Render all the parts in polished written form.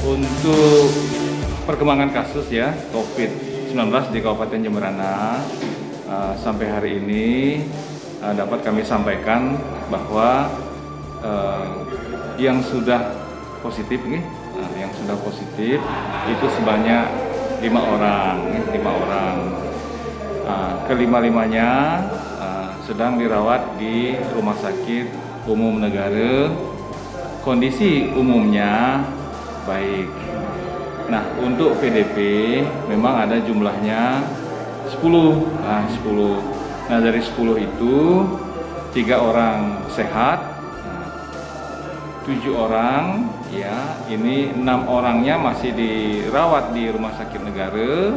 Untuk perkembangan kasus ya COVID-19 di Kabupaten Jemberana sampai hari ini dapat kami sampaikan bahwa yang sudah positif itu sebanyak 5 orang. Kelima-limanya sedang dirawat di Rumah Sakit Umum Negara. Kondisi umumnya baik. Nah, untuk PDP memang ada jumlahnya 10. Nah, dari 10 itu 3 orang sehat, 7 orang ya, ini 6 orangnya masih dirawat di Rumah Sakit Negara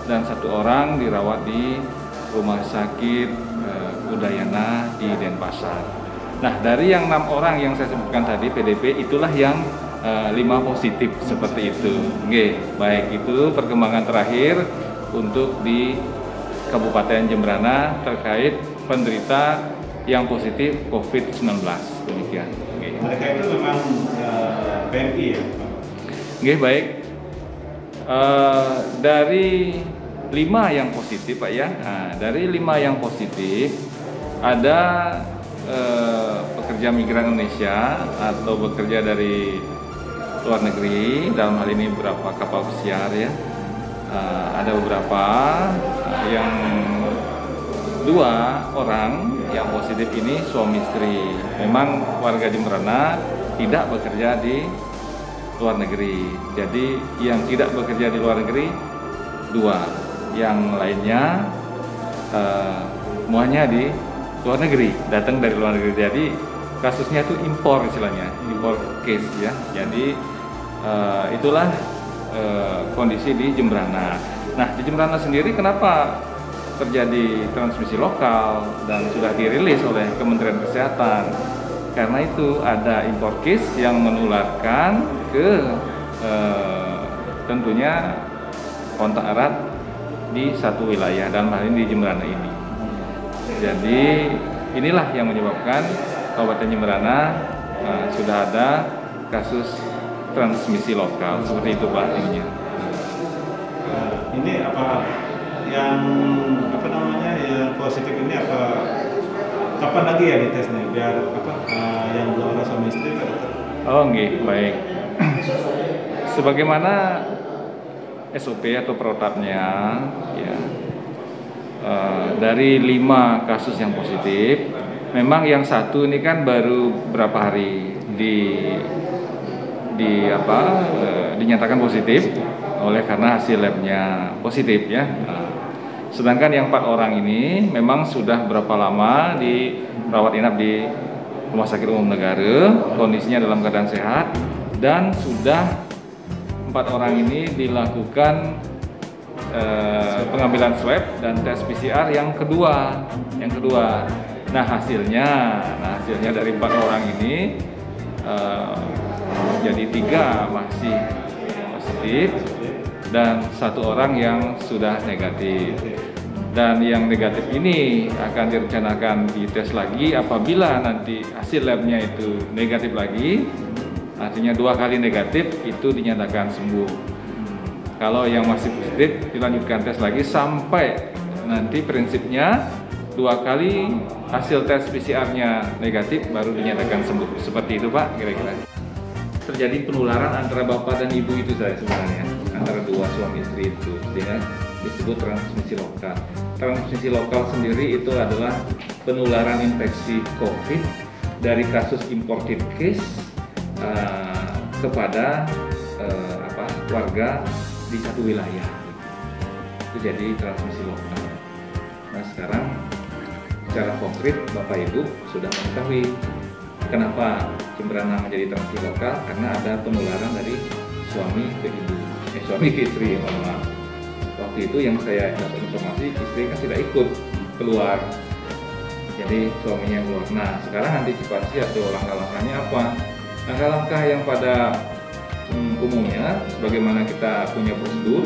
dan 1 orang dirawat di Rumah Sakit Udayana di Denpasar. Nah, dari yang 6 orang yang saya sebutkan tadi PDP itulah yang 5 positif seperti itu. Oke, baik, itu perkembangan terakhir untuk di Kabupaten Jemberana terkait penderita yang positif COVID-19. Demikian. Oke. Mereka itu memang PMI ya? Oke, baik. Dari 5 yang positif Pak ya. Nah, dari 5 yang positif ada pekerja migran Indonesia atau bekerja dari luar negeri, dalam hal ini beberapa kapal pesiar ya. Ada beberapa yang 2 orang yang positif ini suami istri. Memang warga Jemberana tidak bekerja di luar negeri. Jadi yang tidak bekerja di luar negeri 2, yang lainnya semuanya di luar negeri, datang dari luar negeri. Jadi kasusnya itu impor istilahnya, impor case ya. Jadi itulah kondisi di Jemberana. Nah, di Jemberana sendiri kenapa terjadi transmisi lokal dan sudah dirilis oleh Kementerian Kesehatan? Karena itu ada impor case yang menularkan ke tentunya kontak erat di satu wilayah, dalam hal ini di Jemberana ini. Jadi inilah yang menyebabkan Kabupaten Jemberana sudah ada kasus transmisi lokal seperti itu Pak. Ini apa yang yang positif ini kapan lagi ya ditesnya biar yang 2 orang suami istri Pak Dokter? Oh nggih, baik. Sebagaimana SOP atau protapnya ya, dari 5 kasus yang positif, memang yang 1 ini kan baru berapa hari dinyatakan positif karena hasil labnya positif ya. Sedangkan yang 4 orang ini memang sudah berapa lama dirawat inap di Rumah Sakit Umum Negara, kondisinya dalam keadaan sehat, dan sudah 4 orang ini dilakukan pengambilan swab dan tes PCR yang kedua. Nah hasilnya dari 4 orang ini jadi 3 masih positif dan 1 orang yang sudah negatif. Dan yang negatif ini akan direncanakan dites lagi apabila nanti hasil labnya itu negatif lagi, artinya 2 kali negatif itu dinyatakan sembuh. Kalau yang masih positif dilanjutkan tes lagi sampai nanti prinsipnya 2 kali hasil tes PCR-nya negatif baru dinyatakan sembuh. Seperti itu Pak, kira-kira. Terjadi penularan antara bapak dan ibu itu saya sebenarnya, antara 2 suami istri itu, sehingga disebut transmisi lokal. Transmisi lokal sendiri itu adalah penularan infeksi COVID dari kasus imported case kepada warga di satu wilayah. Itu jadi transmisi lokal. Nah sekarang secara konkret Bapak Ibu sudah mengetahui kenapa Jemberana menjadi transmisi lokal, karena ada penularan dari suami ke ibu, suami ke istri. Waktu itu yang saya dapat informasi, istri kan tidak ikut keluar, jadi suaminya keluar. Nah sekarang antisipasi atau langkah-langkahnya apa? Langkah-langkah yang pada umumnya, sebagaimana kita punya prosedur,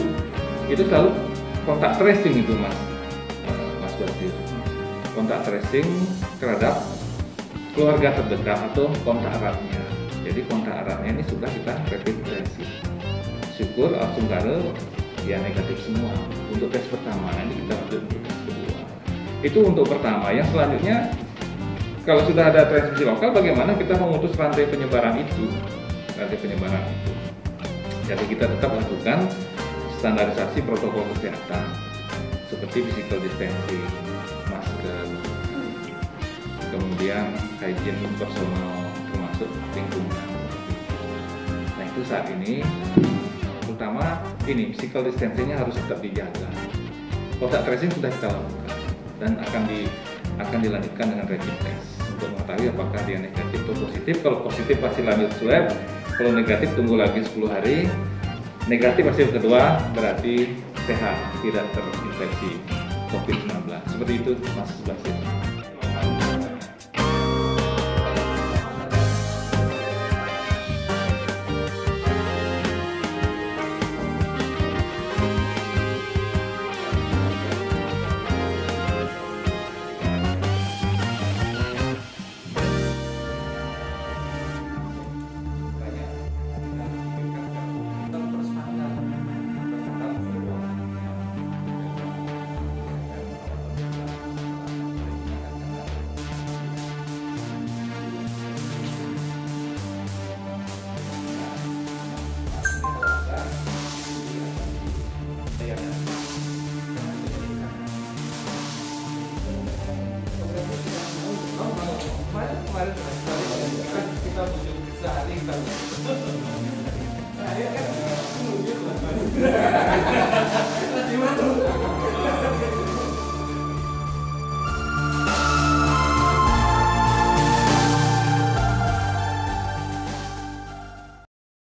itu selalu kontak tracing itu Mas Basir. Kontak tracing terhadap keluarga terdekat atau kontak eratnya. Jadi kontak eratnya ini sudah kita registrasi. ukur langsung kare ya negatif semua untuk tes pertama. Nanti kita lanjut untuk tes kedua. Itu untuk pertama. Yang selanjutnya, kalau sudah ada transmisi lokal, bagaimana kita memutus rantai penyebaran itu? Jadi kita tetap lakukan standarisasi protokol kesehatan seperti physical distancing, masker, kemudian hygiene personal termasuk lingkungan. Nah itu saat ini, terutama ini physical distancingnya harus tetap dijaga. Kontak tracing sudah kita lakukan dan akan dilanjutkan dengan rapid test untuk mengetahui apakah dia negatif atau positif. Kalau positif pasti lanjut swab, kalau negatif tunggu lagi 10 hari. Negatif hasil kedua berarti sehat, tidak terinfeksi COVID-19. Seperti itu Mas Basir. Kita sehari kita